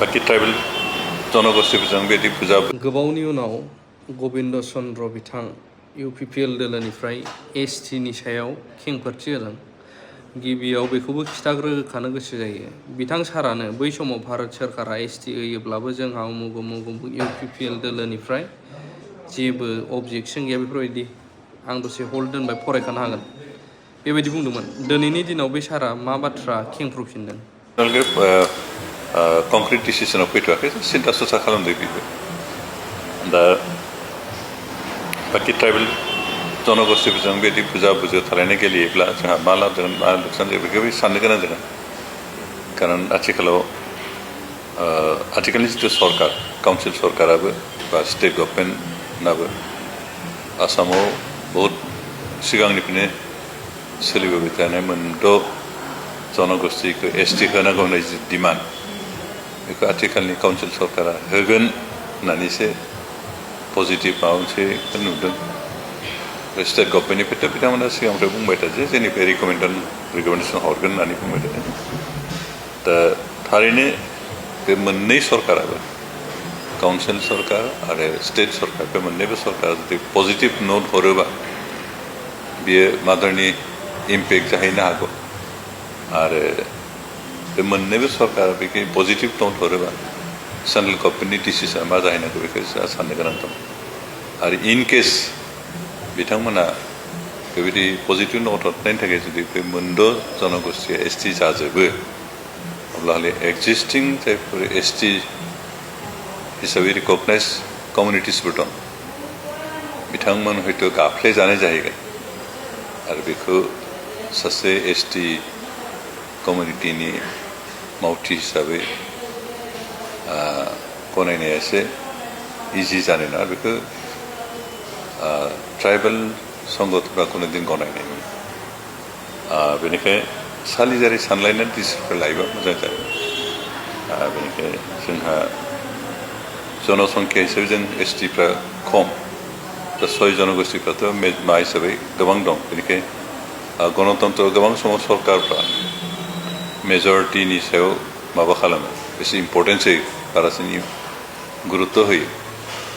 बाकी ट्राइबल जनगोष्ठीफोरजों बेदि फुजा गोबावनि उनाव गबिन्द चन्द्र बिथां UPPL दोलोनिफ्राय ST नि सायाव खेंफोरथि होदों। गिबियाव बेखौबो खिथाग्रोखानो गोसो जायो। बिथां सारानो बै समाव भारत सोरखारा ST होयोब्लाबो जोंहा उमुग UPPL दोलोनिफ्राय जेबो अबजेक्सन गैया बेफोरबायदि आं दसे हल्ड दोनबाय फरायखानो हागोन बेबायदि बुंदोंमोन। दिनैनि दिनाव बे सारा मा बाथ्रा खेंफ्रुफिनदों? कंक्रिट डिसिसनाव फैथ'वाखै सिन्था सरसा खालामदों बेबो दा बाकी ट्राइबल जनगोष्ठीफोरजों बेदि फुजा बुजो थालायनाय गेलेयोब्ला जोंहा मा लाब जागोन मा लुकसान जागोन बेखौबो साननो गोनां जागोन। खारन आथिखालनि जिथु सरकार काउन्सिल सरकाराबो बा स्टेट गभर्नमेन्टनाबो आसामाव बहुत सिगांनिफ्रायनो सोलिबोबाय थानाय मोनद' जनगोष्ठीखौ ST होनांगौ होननाय जि डिमान्ड बेखौ आथिखालनि काउन्सिल सरकारा होगोन होननानैसो पजिटिभ माबा मोनसे नुदों। स्टेट गभर्नमेन्टनिफ्रायथ' बिथांमोना सिगांनिफ्राय बुंबाय थादों जे जोंनिफ्राय रिकमेन्डेसन हरगोन होननानै बुंबाय थादों। दा थारैनो बे मोननै सरकाराबो काउन्सिल सरकार आरो स्टेट सरकार बे मोननैबो सरकारा जुदि पजिटिभ नोट हरोबा बियो मादारनि इम्पेक्ट जाहैनो हागौ आरो बे मोननैबो सरकारा बेखौ पजिटिभ नोट हरोबा सेन्ट्रेल गभर्नमेन्टनि डिसिसना मा जाहैनांगौ बेखौ साननो गोनां दं। आरो इन केस बिथांमोना बेबायदि पजिटिभ नोट हरनायनि थाखाय जुदि बे मोनद' जनगोष्ठीया ST जाजोबो अब्ला एक्जिस्टिं जायफोर ST हिसाबै रिकगनाइज कमिउनिटिसफोर दं बिथांमोन हयथ' गाफ्लेजानाय जाहैगोन आरो बेखौ सासे ST कमिउनिटिनि मावथि हिसाबै गनायनाया एसे इजि जानाय नङा। बेखौ ट्राइबेल संगठनफ्रा कुनु दिन गनायनाय नङा। बेनिखायनो सालिजारि सानलायनानै डिसिसनखौ लायोबा मोजां जागोन। बेनिखायनो जोंहा जनसंख्या हिसाबै जों STफ्रा खम दा 6 जनगोष्ठीफ्राथ' मा हिसाबै गोबां दं। बेनिखायनो गणतन्त्र गोबां समाव सरकारफ्रा मेजरिटिनि सायाव माबा खालामो एसे इम्पर्टेन्स होयो बारासिन गुरुत्व होयो।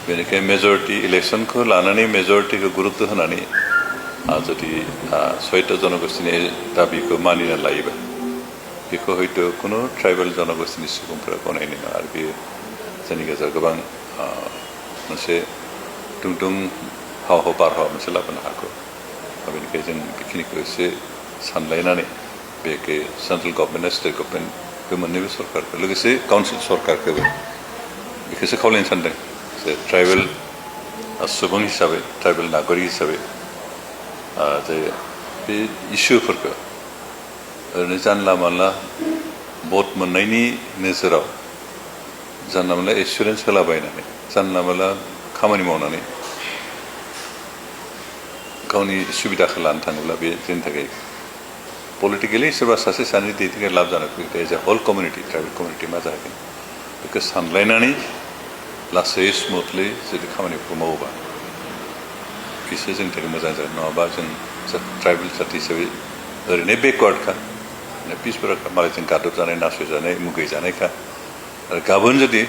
बेनिखायनो मेजरिटि इलेक्सनखौ लानानै मेजरिटिखौ गुरुत्व होनानै जुदि 6टा जनगोष्ठीनि दाबिखौ मानिना लायोबा बेखौ हयथ' कुनु ट्राइबेल जनगोष्ठीनि सुबुंफोरा गनायनाय नङा आरो बेयो जोंनि गेजेराव गोबां मोनसे दुंदुं हाव बारहावा मोनसे लाबोनो हागौ। बेनिखायनो जों बेखिनिखौ एसे सानलायनानै बेखौ सेन्ट्रेल गभर्नमेन्ट स्टेट गभर्नमेन्ट बे मोननैबो सरकारखौ लोगोसे काउन्सिल सरकारखौबो बेखौसो खावलायनो सानदों जे ट्राइबेल सुबुं हिसाबै ट्राइबेल नागरिक हिसाबै जे बे इस्युफोरखौ ओरैनो जानला मानला भट मोननायनि नोजोराव जानला मानला एसुरेन्स होलाबायनानै जानला मानला खामानि मावनानै गावनि सुबिदाखौ लानो थाङोब्ला बे जोंनि थाखाय पलिटिकेलि सोरबा सासे सानै दैदेनगिरि लाब जानो फैयो as a whole community tribal community मा जाहैगोन बेखौ सानलायनानै लासै स्मुथलि जुदि खामानिफोरखौ मावोबा बिसोर जोंनि थाखाय मोजां जागोन। नङाबा जों ट्राइबेल जाथि हिसाबै ओरैनो बेकवार्डखा पिसफोरखा मालायजों गादबजानाय नासयजानाय मुगैजानायखा आरो गाबोन जुदि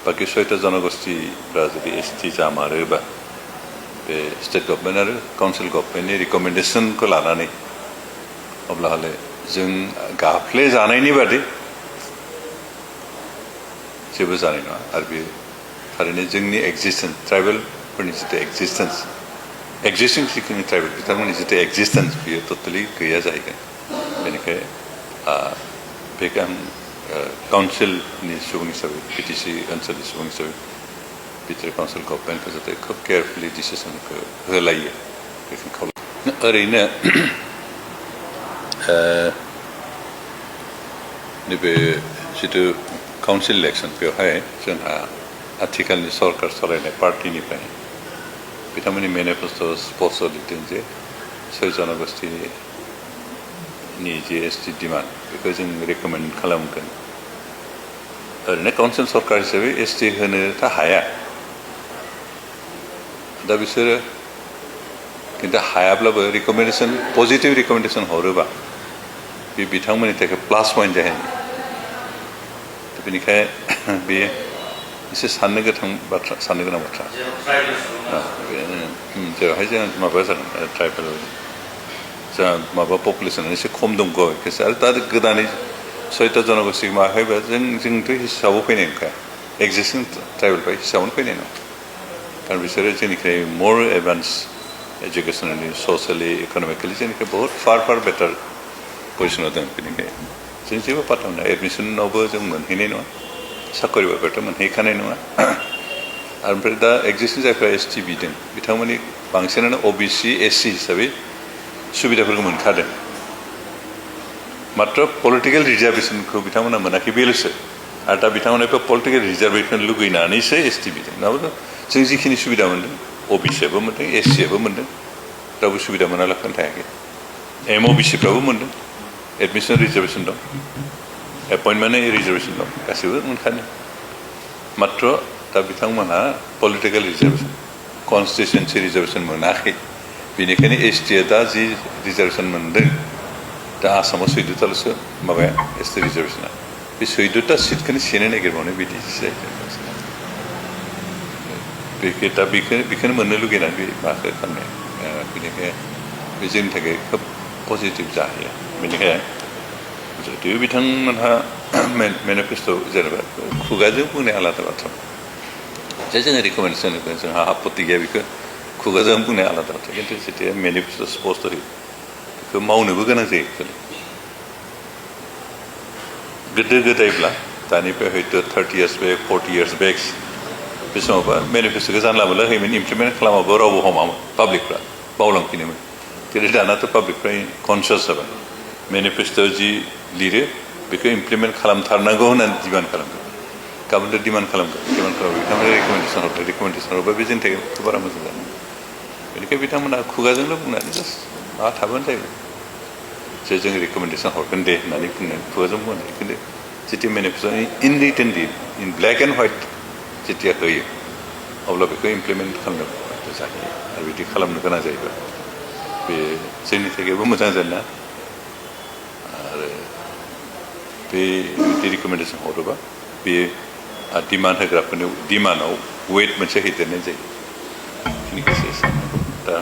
बाखि 6टा जनगोष्ठीफ्रा जुदि ST जामारोबा बे स्टेट गभर्नमेन्ट आरो काउन्सिल गभर्नमेन्टनि रिकमेन्डेसनखौ लानानै अब्ला हले जों गाफ्ले जानायनि बादि जेबो जानाय नङा आरो बे थारैनो जोंनि एक्जिस्टेन्स ट्राइबेलफोरनि जितु एक्जिस्टिं जिखिनि ट्राइबेल बिथांमोननि जितु एक्जिस्टेन्स बेयो टटेलि गैया जाहैगोन। बेनिखायनो बेखौ आं काउन्सिलनि सुबुं हिसाबै BTC ओनसोलनि सुबुं हिसाबै बिटिआर काउन्सिल गभर्नमेन्टखौ जाहाथे खोब केयारफुलि डिसिसनखौ होलायो बेखौ खावलायो। ओरैनो नैबे जितु काउन्सिल इलेक्सन बेवहाय जोंहा आथिखालनि सरकार सालायनाय पार्टिनिफ्राय बिथांमोननि मेनिफेस्ट'आव स्पष्ट लिरदों जे 6 जनगोष्ठीनि जि ST डिमान्ड बेखौ जों रेकमेन्ड खालामगोन। ओरैनो काउन्सिल सरकार हिसाबै ST होनोथ' हाया दा बिसोरो खिन्थु हायाब्लाबो रिकमेन्डेसन पजिटिभ रिकमेन्डेसन हरोबा बे बिथांमोननि थाखाय प्लास पइन्ट जाहैयो। बेनिखायनो बे एसे साननो गोनां बाथ्रा जेरावहाय जों माबा जागोन ट्राइबेल जोंहा माबा पपुलेसना एसे खम दं गयखौसो आरो दा गोदानै 6टा जनगोष्ठी माहायबा जोंथ' हिसाबाव फैनाय नंखाया एक्जिस्टिं ट्राइबेलफ्रा हिसाबावनो फैनाय नङा कारण बिसोरो जोंनिफ्राय मर एडभान्स एजुकेसनेलि ससियेलि इक'नमिकेलि जोंनिफ्राय बहुत फार बेटार पजिसनाव दं बेनिखायनो जों जेबो पात्ता मोना एडमिसनावबो जों मोनहैनाय नङा साकरि बाकरिथ' मोनहैखानाय नङा आरो ओमफ्राय दा एक्जिस्टिं जायफ्रा एसटि बिदों बिथांमोननि बांसिनानो अबिसि एससि हिसाबै सुबिदाफोरखौ मोनखादों मात्र पलिटिकेल रिजार्भेसनखौ बिथांमोना मोनाखै बेल'सो आरो दा बिथांमोना पलिटिकेल रिजार्भेसन लुगैनानैसो एसटि बिदों नङाबा जों जिखिनि सुबिदा मोन्दों अबिसिआबो मोन्दों एससिआबो मोन्दों रावबो सुबिदा मोनालाखैनो थायाखै एमअबिसिफ्राबो मोन्दों एडमिसन रिजार्भेसन दं एपइन्टमेन्ट रिजार्भेसन दं गासैबो मोनखादों मात्र दा बिथांमोनहा पलिटिकेल रिजार्भेसन कनस्टिटुएन्सि रिजार्भेसन मोनाखै बेनिखायनो एसटिआ दा जि रिजार्भेसन मोन्दों दा आसामाव 14टाल'सो माबाया एसटि रिजार्भेसना बे 14टा सिटखौनो सेनो नागिरबावनाय बिदिसो जाहैदों दा बेखौनो मोननो लुगैनानै बे माबाखौ खालामनाय बेनिखायनो बे जोंनि थाखाय खोब पजिटिभ जाहैयो बेनिखायनो जुदि बिथांमोनहा मेनिफेस्ट' जेनेबा खुगाजों बुंनाय आलादा बाथ्रा जे जोङो रिकमेन्डेसन होगोन जोंहा आपत्ति गैया बेखौ खुगाजों बुंनाय आलादा बाथ्रा खिन्थु जेथिया मेनिफेस्ट' स्पष्ट होयो बेखौ मावनोबो गोनां जायो गोदो गोदायब्ला दानिफ्राय हयथ' 30 years बेक 40 years बेक बे समावबा मेनिफेस्ट'खौ जानला मोनला होयोमोन इमप्लिमेन्ट खालामाबो रावबो हमामोन पाब्लिकफ्रा बावलांफिनोमोन खिन्थु दानाथ' पाब्लिकफ्रा कनसियास जाबाय मेनिफेस्ट'आव जि लिरो बेखौ इमप्लिमेन्ट खालामथारनांगौ होननानै डिमान्ड खालामगोन गाबोनथ' डिमान्ड खालामगोन बिथांमोना रिकमेन्डेसन हरबाय बे जोंनि थाखाय बारा मोजां जानाय बेनिखायनो बिथांमोना खुगाजोंल' बुंनानै जास्ट माबा थाबानो जाहैबाय जे जों रिकमेन्डेसन हरगोन दे होननानै बुंनानै खुगाजों बुंनाय खिन्थु जेथिया मेनिफेस्ट'आ इन रिटेनलि इन ब्लेक एन्ड हवाइट जेथिया होयो अब्ला बेखौ इमप्लिमेन्ट खालामनो जाहैयो आरो बिदि खालामनो गोनां जायोबा बे जोंनि थाखायबो मोजां जाना आरो बे रिकमेन्डेसन हरोबा बे डिमान्ड होग्राफोरनि डिमान्डआव वेट मोनसे हैदेरनाय जायो बेखिनिखौसो दा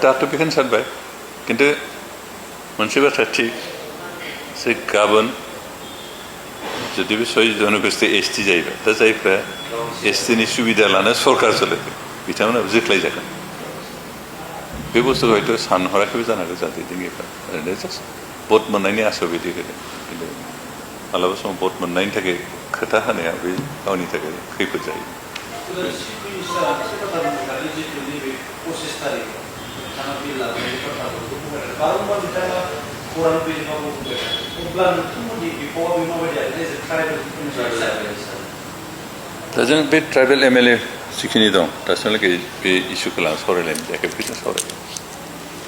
दाथ' बेखौनो सानबाय खिन्थु मोनसे बाथ्रा थिग जे गाबोन जुदि बे 6 जनगोष्ठी एसटि जायोबा दा जायफ्रा एसटिनि सुबिदा लानो सरकार सोलायगोन बिथांमोनाबो जोख्लाय जागोन बे बुस्थुखौ हयथ' सानहराखैबो जानो हागौ जाहाथे जोंनिफ्रा ओरैनो जास्ट भट मोननायनि आसायाव बिदि होदों खिन्थु मालाबा समाव भट मोननायनि थाखाय खोथा होनाया बे गावनि थाखाय खैफोद जायो दा जों बे ट्राइबेल एमएलए जिखिनि दं दासिमहालागै बे इस्युखौ लानानै सावरायलायनाय जायाखै बेखौ सावरायगोन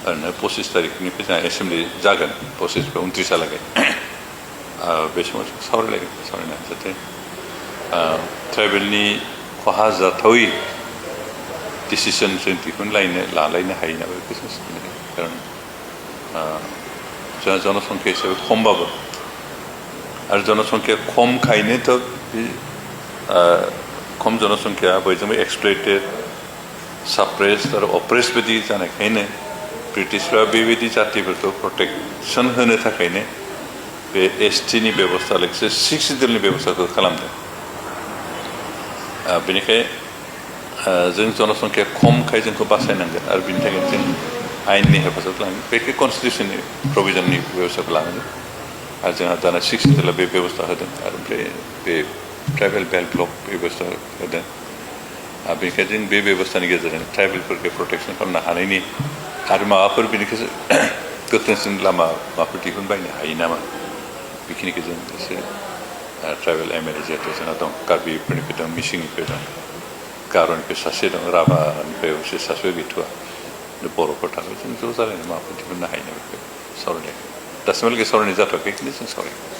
ओरैनो 25 तारिखनिफ्राय जोंहा एसेमब्लि जागोन 25-29 बे समाव सावरायलायगोन सावरायनानै जाहाथे ट्राइबेलनि खहा जाथावै डिसिसन जों लालायनो हायो ना बेखौ जों साननो खारन जोंहा जनसंख्या हिसाबै खमबाबो आरो जनसंख्या खमखायनोथ' बे खम जनसंख्या बयजोंबो एक्सप्लइटेड साप्रेस आरो अप्रेस बायदि जानायखायनो ब्रिटिशफ्रा बेबायदि जातिफोरखौ प्रटेक्सन होनो थाखायनो बे एसटिनि बेबस्था लोगोसे 6 सिडिउलनि बेबस्थाखौ खालामदों बेनिखायनो जों जनसंख्या खमखाय जोंखौ बासायनांगोन आरो बिनि थाखायनो जों आयेननि हेफाजाब लानांगोन बेखौ कनस्टिटिउसननि प्रभिजननि बेबस्थाखौ लानांगोन आरो जोंहा दाना 6 सिडिउला बे बेबस्था होदों आरो ओमफ्राय बे ट्राइबेल बेल्ट ब्लक बेबस्था होदों बेनिखायनो जों बे बेबस्थानि गेजेरजों ट्राइबेलफोरखौ प्रटेक्सन खालामनो हानायनि आरो माबाफोर बेनिखायनो गोख्रोंसिन माबाफोर दिहुनबायनो हायो नामा बेखिनिखौ जों एसे ट्राइबेल एमएलए जिहेतु जोंहा दं कार्बिफोरनिफ्राय दं मिसिंनिफ्राय दं गार'निफ्राय सासे दं राभानिफ्राय अबसे सासेबो गैथ'वा बर'फोर थाबाय जों ज' जालायनो माबाफोर दिहुननो हायो ना बेखौ सावरायनाय दासिमहालागै सावरायनाय जाथ'वाखै खिन्थु जों सावरायगोन